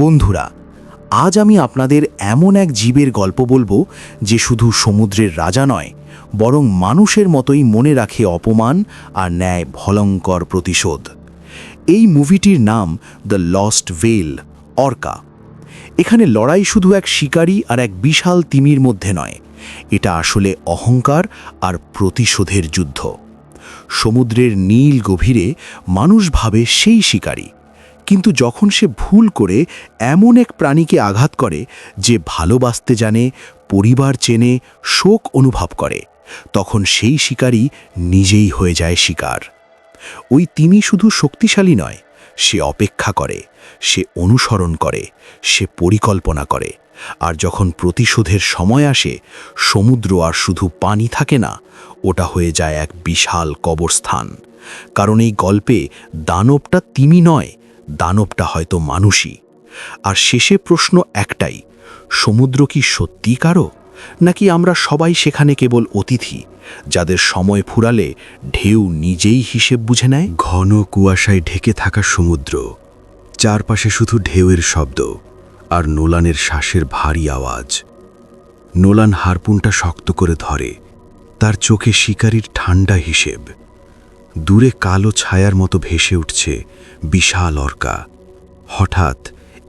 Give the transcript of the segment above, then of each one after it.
বন্ধুরা, আজ আমি আপনাদের এমন এক জীবের গল্প বলবো যে শুধু সমুদ্রের রাজা নয়, বরং মানুষের মতোই মনে রাখে অপমান আর ন্যায় ভয়ঙ্কর প্রতিশোধ। এই মুভিটির নাম দ্য লস্ট ভেল, অর্কা। এখানে লড়াই শুধু এক শিকারী আর এক বিশাল তিমির মধ্যে নয়, এটা আসলে অহংকার আর প্রতিশোধের যুদ্ধ। সমুদ্রের নীল গভীরে মানুষ ভাবে সেই শিকারী, কিন্তু যখন সে ভুল করে এমন এক প্রাণীকে আঘাত করে যে ভালোবাসতে জানে, পরিবার চেনে, শোক অনুভব করে, তখন সেই শিকারী নিজেই হয়ে যায় শিকার। ওই তিমি শুধু শক্তিশালী নয়, সে অপেক্ষা করে, সে অনুসরণ করে, সে পরিকল্পনা করে। আর যখন প্রতিশোধের সময় আসে, সমুদ্র আর শুধু পানি থাকে না, ওটা হয়ে যায় এক বিশাল কবরস্থান। কারণ এই গল্পে দানবটা তিমি নয়, দানবটা হয়তো মানুষই। আর শেষে প্রশ্ন একটাই, সমুদ্র কি সত্যি কারো, নাকি আমরা সবাই সেখানে কেবল অতিথি, যাদের সময় ফুরালে ঢেউ নিজেই হিসেব বুঝে নেয়? ঘন কুয়াশায় ঢেকে থাকা সমুদ্র, চারপাশে শুধু ঢেউয়ের শব্দ আর নোলানের শ্বাসের ভারী আওয়াজ। নোলান হারপুনটা শক্ত করে ধরে, তার চোখে শিকারীর ঠান্ডা হিসেব। দূরে কালো ছায়ার মতো ভেসে উঠছে বিশাল অর্কা। হঠাৎ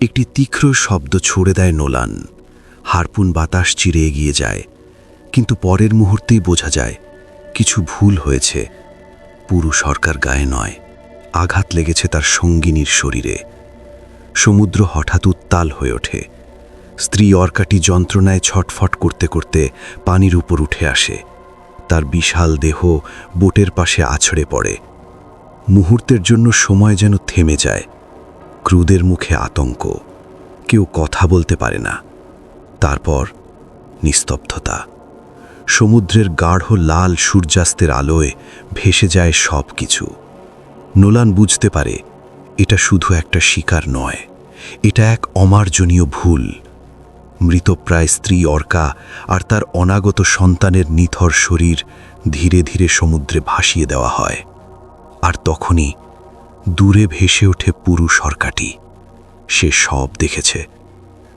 একটি তীক্ষ্ণ শব্দ ছুড়ে দেয় নোলান। হারপুন বাতাস চিরে এগিয়ে যায়, কিন্তু পরের মুহূর্তেই বোঝা যায় কিছু ভুল হয়েছে। পুরুষ অর্কার গায়ে নয়, আঘাত লেগেছে তার সঙ্গিনীর শরীরে। সমুদ্র হঠাৎ উত্তাল হয়ে ওঠে। স্ত্রী অর্কাটি যন্ত্রণায় ছটফট করতে করতে পানির উপর উঠে আসে। তার বিশাল দেহ বোটের পাশে আছড়ে পড়ে। মুহূর্তের জন্য সময় যেন থেমে যায়। ক্রুদের মুখে আতঙ্ক, কেউ কথা বলতে পারে না। তারপর নিস্তব্ধতা। সমুদ্রের গাঢ় লাল সূর্যাস্তের আলোয় ভেসে যায় সব কিছু। নোলান বুঝতে পারে এটা শুধু একটা শিকার নয়, এটা এক অমার্জনীয় ভুল। মৃতপ্রায় স্ত্রী অর্কা আর তার অনাগত সন্তানের নিথর শরীর ধীরে ধীরে সমুদ্রে ভাসিয়ে দেওয়া হয়। আর তখনই দূরে ভেসে ওঠে পুরুষ অর্কাটি। সে সব দেখেছে।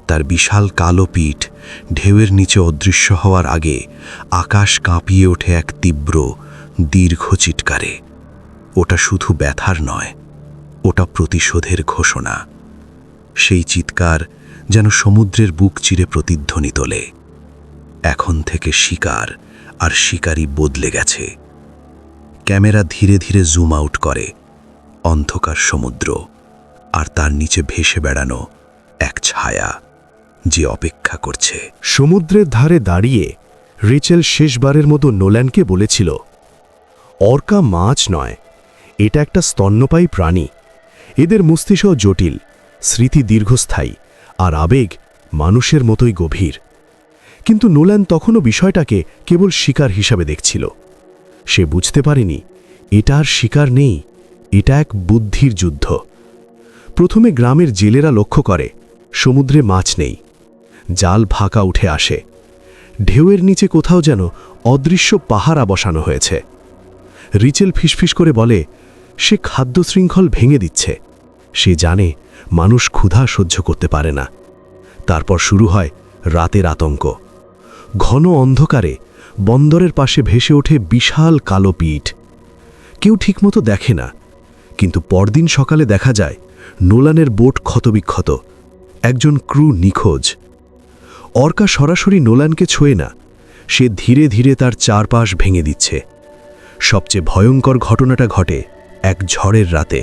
তার বিশাল কালো পিঠ ঢেউয়ের নিচে অদৃশ্য হওয়ার আগে আকাশ কাঁপিয়ে ওঠে এক তীব্র দীর্ঘ চিৎকারে। ওটা শুধু ব্যথার নয়, ওটা প্রতিশোধের ঘোষণা। সেই চিৎকার যেন সমুদ্রের বুক চিরে প্রতিধ্বনি তোলে। এখন থেকে শিকার আর শিকারী বদলে গেছে। ক্যামেরা ধীরে ধীরে জুম আউট করে। অন্ধকার সমুদ্র, আর তার নিচে ভেসে বেড়ানো এক ছায়া যে অপেক্ষা করছে। সমুদ্রের ধারে দাঁড়িয়ে রিচেল শেষবারের মতো নোল্যানকে বলেছিল, অর্কা মাছ নয়, এটা একটা স্তন্যপায়ী প্রাণী। এদের মস্তিষ্ক জটিল, স্মৃতি দীর্ঘস্থায়ী, আর আবেগ মানুষের মতোই গভীর। কিন্তু নোল্যান তখনও বিষয়টাকে কেবল শিকার হিসাবে দেখছিল। সে বুঝতে পারেনি এটা আর শিকার নেই, এটা এক বুদ্ধির যুদ্ধ। প্রথমে গ্রামের জেলেরা লক্ষ্য করে সমুদ্রে মাছ নেই। জাল ফাঁকা উঠে আসে। ঢেউয়ের নিচে কোথাও যেন অদৃশ্য পাহারা বসানো হয়েছে। রিচেল ফিসফিস করে বলে সে খাদ্য শৃঙ্খল ভেঙে দিচ্ছে। সে জানে মানুষ ক্ষুধা সহ্য করতে পারে না। তারপর শুরু হয় রাতের আতঙ্ক। ঘন অন্ধকারে বন্দরের পাশে ভেসে ওঠে বিশাল কালো পিঠ। কেউ ঠিকমতো দেখে না, কিন্তু পরদিন সকালে দেখা যায় নোলানের বোট ক্ষতবিক্ষত, একজন ক্রু নিখোঁজ। অর্কা সরাসরি নোলানকে ছোঁয়ে না, সে ধীরে ধীরে তার চারপাশ ভেঙে দিচ্ছে। সবচেয়ে ভয়ঙ্কর ঘটনাটা ঘটে এক ঝড়ের রাতে।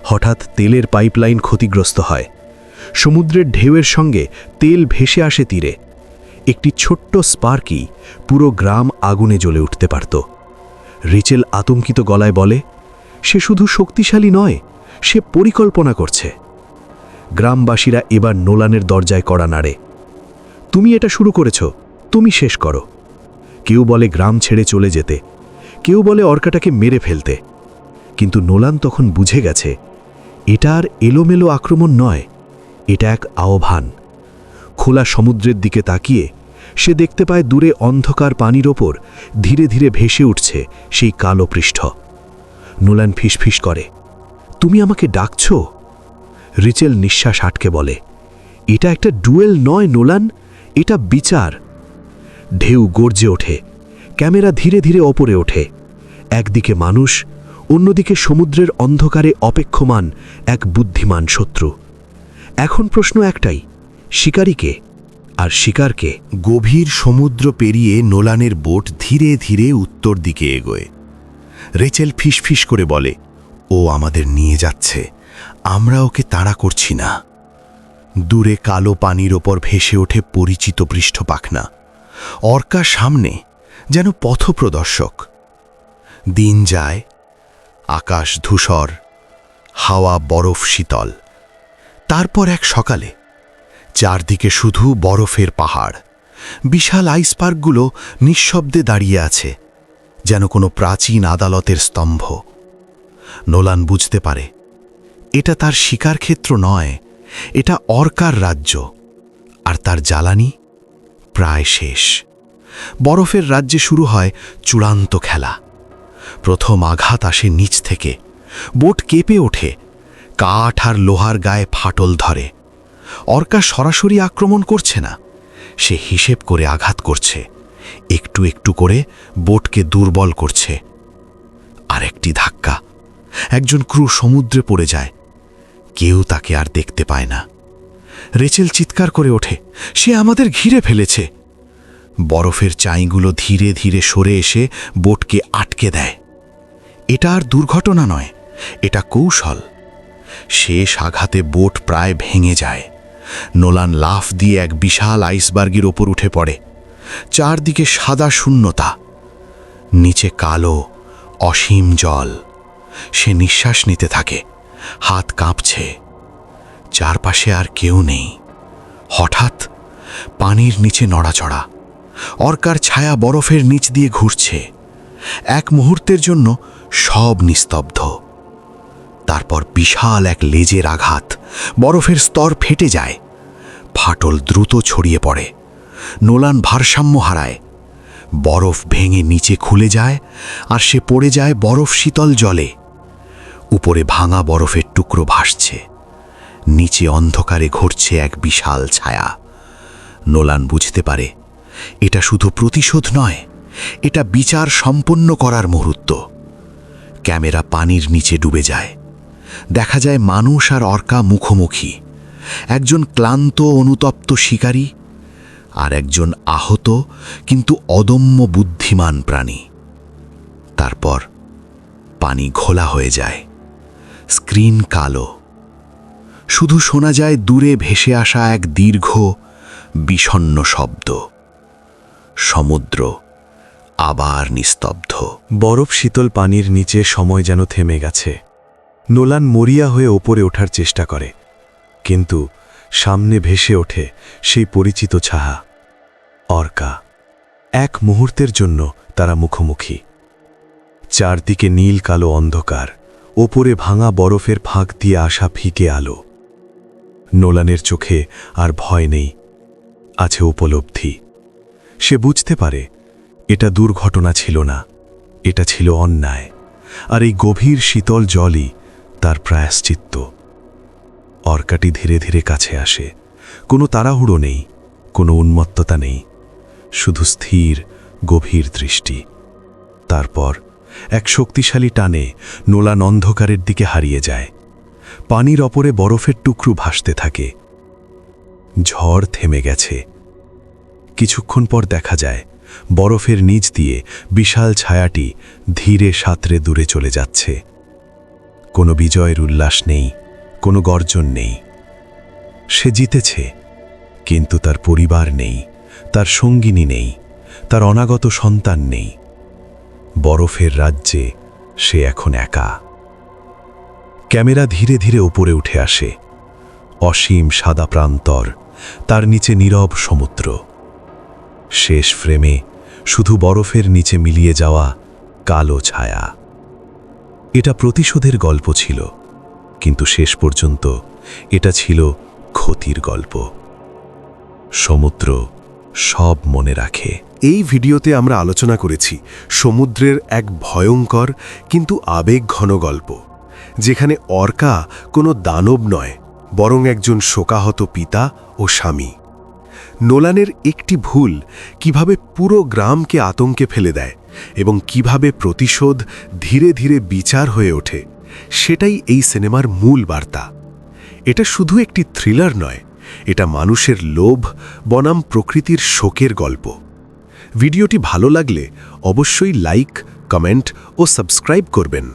হঠাৎ তেলের পাইপলাইন ক্ষতিগ্রস্ত হয়। সমুদ্রের ঢেউয়ের সঙ্গে তেল ভেসে আসে তীরে। একটি ছোট্ট স্পার্কি পুরো গ্রাম আগুনে জ্বলে উঠতে পারত। রিচেল আতঙ্কিত গলায় বলে, সে শুধু শক্তিশালী নয়, সে পরিকল্পনা করছে। গ্রামবাসীরা এবার নোলানের দরজায় কড়া নাড়ে। তুমি এটা শুরু করেছ, তুমি শেষ করো। কেউ বলে গ্রাম ছেড়ে চলে যেতে, কেউ বলে অর্কাটাকে মেরে ফেলতে। কিন্তু নোলান তখন বুঝে গেছে এটা আর এলোমেলো আক্রমণ নয়, এটা এক আহ্বান। খোলা সমুদ্রের দিকে তাকিয়ে সে দেখতে পায় দূরে অন্ধকার পানির ওপর ধীরে ধীরে ভেসে উঠছে সেই কালো পৃষ্ঠ। নোলান ফিসফিস করে, তুমি আমাকে ডাকছ? রিচেল নিঃশ্বাস আটকে বলে, এটা একটা ডুয়েল নয় নোলান, এটা বিচার। ঢেউ গর্জে ওঠে, ক্যামেরা ধীরে ধীরে ওপরে ওঠে। একদিকে মানুষ, অন্যদিকে সমুদ্রের অন্ধকারে অপেক্ষমান এক বুদ্ধিমান শত্রু। এখন প্রশ্ন একটাই, শিকারীকে আর শিকারকে? গভীর সমুদ্র পেরিয়ে নোলানের বোট ধীরে ধীরে উত্তর দিকে এগোয়। রেচেল ফিসফিস করে বলে, ও আমাদের নিয়ে যাচ্ছে, আমরা ওকে তাড়া করছি না। দূরে কালো পানির ওপর ভেসে ওঠে পরিচিত পৃষ্ঠপাখনা। অর্কা সামনে, যেন পথপ্রদর্শক। দিন যায়, আকাশ ধূসর, হাওয়া বরফ শীতল। তারপর এক সকালে চারদিকে শুধু বরফের পাহাড়। বিশাল আইসপার্কগুলো নিঃশব্দে দাঁড়িয়ে আছে, যেন কোনো প্রাচীন আদালতের স্তম্ভ। নোলান বুঝতে পারে এটা তার শিকার ক্ষেত্র নয়, এটা অর্কার রাজ্য, আর তার জ্বালানি প্রায় শেষ। বরফের রাজ্যে শুরু হয় চূড়ান্ত খেলা। প্রথম আঘাত আসে নিচ থেকে, বোট কেঁপে ওঠে, কাঠ আর লোহার গায়ে ফাটল ধরে। অর্কা সরাসরি আক্রমণ করছে না, সে হিসেব করে আঘাত করছে, একটু একটু করে বোটকে দুর্বল করছে। আর একটি ধাক্কা, একজন ক্রু সমুদ্রে পড়ে যায়। কেউ তাকে আর দেখতে পায় না। রেচেল চিৎকার করে ওঠে, সে আমাদের ঘিরে ফেলেছে। বরফের চাইগুলো ধীরে ধীরে সরে এসে বোটকে আটকে দেয়। এটা আর দুর্ঘটনা নয়, এটা কৌশল। শেষ আঘাতে বোট প্রায় ভেঙে যায়। নোলান লাফ দিয়ে এক বিশাল আইসবার্গের ওপর উঠে পড়ে। চারদিকে সাদা শূন্যতা, নিচে কালো অসীম জল। সে নিঃশ্বাস নিতে থাকে, হাত কাঁপছে। চারপাশে আর কেউ নেই। হঠাৎ পানির নিচে নড়াচড়া, অর্কার ছায়া বরফের নিচ দিয়ে ঘুরছে। এক মুহূর্তের জন্য সব নিস্তব্ধ। তারপর বিশাল এক লেজের আঘাত, বরফের স্তর ফেটে যায়। ফাটল দ্রুত ছড়িয়ে পড়ে। নোলান ভারসাম্য হারায়। বরফ ভেঙে নিচে খুলে যায়, আর সে পড়ে যায় বরফ শীতল জলে। উপরে ভাঙা বরফের টুকরো ভাসছে, নিচে অন্ধকারে ঘুরছে এক বিশাল ছায়া। নোলান বুঝতে পারে এটা শুধু প্রতিশোধ নয়, এটা বিচার সম্পন্ন করার মুহূর্ত। ক্যামেরা পানির নিচে ডুবে যায়। দেখা যায় মানুষ আর অর্কা মুখোমুখি, একজন ক্লান্ত অনুতপ্ত শিকারী আর একজন আহত কিন্তু অদম্য বুদ্ধিমান প্রাণী। তারপর পানি ঘোলা হয়ে যায়, স্ক্রিন কালো। শুধু শোনা যায় দূরে ভেসে আসা এক দীর্ঘ বিষণ্ণ শব্দ। সমুদ্র আবার নিস্তব্ধ। বরফ শীতল পানির নিচে সময় যেন থেমে গেছে। নোলান মরিয়া হয়ে ওপরে ওঠার চেষ্টা করে, কিন্তু সামনে ভেসে ওঠে সেই পরিচিত ছায়া, অর্কা। এক মুহূর্তের জন্য তারা মুখোমুখি। চারদিকে নীল কালো অন্ধকার, ওপরে ভাঙা বরফের ফাঁক দিয়ে আসা ফিকে আলো। নোলানের চোখে আর ভয় নেই, আছে উপলব্ধি। সে বুঝতে পারে এটা দুর্ঘটনা ছিল না, এটা ছিল অন্যায়, আর এই গভীর শীতল জলই তার প্রায়শ্চিত্ত। অর্কাটি ধীরে ধীরে কাছে আসে। কোনো তাড়াহুড়ো নেই, কোনো উন্মত্ততা নেই, শুধু স্থির গভীর দৃষ্টি। তারপর এক শক্তিশালী টানে নোলান অন্ধকারের দিকে হারিয়ে যায়। পানির ওপরে বরফের টুকরো ভাসতে থাকে। ঝড় থেমে গেছে। কিছুক্ষণ পর দেখা যায় বরফের নিচ দিয়ে বিশাল ছায়াটি ধীরে সাঁতরে দূরে চলে যাচ্ছে। কোনো বিজয়ের উল্লাস নেই, কোনো গর্জন নেই। সে জিতেছে, কিন্তু তার পরিবার নেই, তার সঙ্গিনী নেই, তার অনাগত সন্তান নেই। বরফের রাজ্যে সে এখন একা। ক্যামেরা ধীরে ধীরে উপরে উঠে আসে। অসীম সাদা প্রান্তর, তার নিচে নীরব সমুদ্র। শেষ ফ্রেমে শুধু বরফের নিচে মিলিয়ে যাওয়া কালো ছায়া। এটা প্রতিশোধের গল্প ছিল, কিন্তু শেষ পর্যন্ত এটা ছিল ক্ষতির গল্প। সমুদ্র সব মনে রাখে। এই ভিডিওতে আমরা আলোচনা করেছি সমুদ্রের এক ভয়ঙ্কর কিন্তু আবেগঘন গল্প, যেখানে অর্কা কোনো দানব নয়, বরং একজন শোকাহত পিতা ও স্বামী। নোলানের একটি ভুল কিভাবে পুরো গ্রামকে আতঙ্কে ফেলে দেয় এবং কিভাবে প্রতিশোধ ধীরে ধীরে বিচার হয়ে ওঠে, সেটাই এই সিনেমার মূল বার্তা। এটা শুধু একটি থ্রিলার নয়, এটা মানুষের লোভ বনাম প্রকৃতির শোকের গল্প। ভিডিওটি ভালো লাগলে অবশ্যই লাইক, কমেন্ট ও সাবস্ক্রাইব করবেন।